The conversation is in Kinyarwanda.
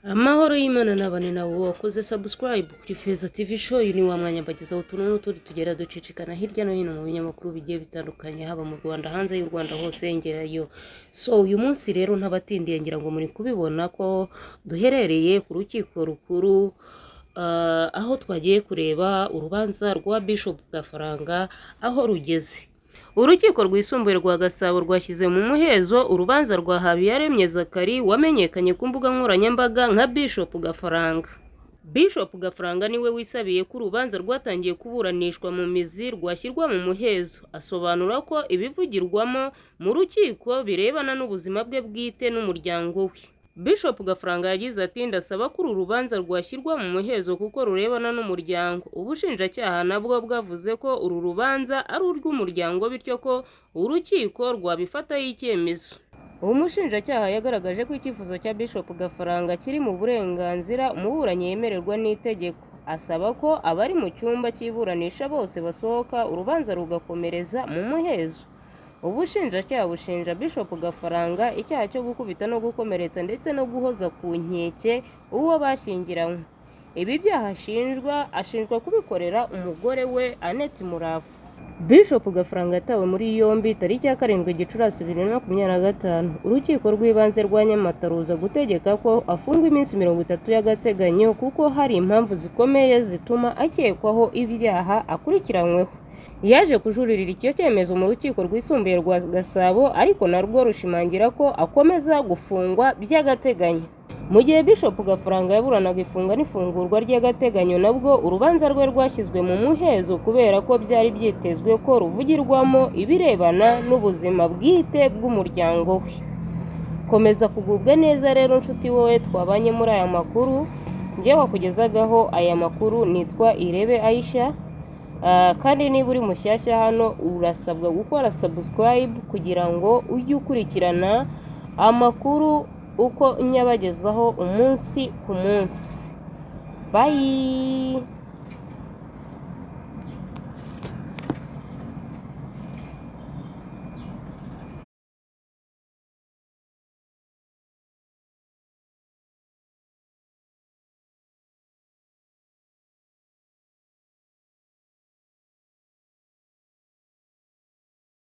Amahoro y'Imana nabane nawe wakoze subscribe kuri Feza TV show. Uyu ni wa mwanya mbagezaho utuntu n'utundi tugera ducicikana hirya no hino mu binyamakuru bigiye bitandukanye, haba mu Rwanda, hanze y'u Rwanda hose ngerayo. So uyu munsi rero ntabatindiye, ngira ngo muri kubibona ko duherereye ku rukiko rukuru, aho twagiye kureba urubanza rwa Bishop Gafaranga aho rugeze. Urukiko rwisumbuye rwa Gasabo rwashyize mu muhezo urubanza rwa Habiyaremye Zakari wamenyekanye ku mbuga nkoranyambaga nka Bishop Gafaranga. Bishop Gafaranga niwe wisabiye ko urubanza rwatangiye kuburanishwa mu mizi rwashyirwa mu muhezo. Asobanura ko ibivugirwamo mu rukiko birebana n'ubuzima bwe bwite n'umuryango we. Bishop Gafaranga yagize ati, ndasaba ko uru rubanza rwashyirwa mu muhezo kuko rurebana n'umuryango. Ubushinjacyaha nabwo bwavuze ko uru rubanza ari urw'umuryango, bityo ko urukiko rwabifataho icyemezo. Umushinjacyaha yagaragaje ko icyifuzo cya Bishop Gafaranga kiri mu burenganzira umuburanyi yemererwa n'itegeko. Asaba ko abari mu cyumba cy'iburanisha bose basohoka urubanza rugakomereza mu muhezo. Ubushinjacyaha bushinja Bishop Gafaranga icyaha cyo gukubita no gukomeretsa ndetse no guhoza ku nkeke uwo bashyingiranywe. Ibi byaha ashinjwa kubikorera umugore we Annette Murafu. Bishop Gafaranga yatawe muri yombi tariki ya 7 Gicurasi 2025. Urukiko rw'ibanze rwa Nyamata ruza gutegeka ko afungwa iminsi 30 y'agateganyo kuko hari impamvu zikomeye zituma akekwaho ibyaha akurikiranyweho. Yaje kujuririra icyo cyemezo mu rukiko rwisumbuye rwa Gasabo, ariko narwo rushimangira ko akomeza gufungwa by'agateganyo. Mu gihe Bishop Gafaranga yaburanaga ifunga n'ifungurwa ry'agateganyo, nabwo urubanza rwe rwashyizwe mu muhezo kubera ko byari byitezwe ko ruvugirwamo ibirebana n'ubuzima bwite bw'umuryango we. Komeza kugubwa neza rero nshuti wowe twabanye muri aya makuru. Njye wakugezagaho aya makuru nitwa Irebe Aisha. Kandi niba uri mushyashya hano urasabwa gukora subscribe kugira ngo ujye ukurikirana amakuru uko nyabagezaho umunsi ku munsi. Bye.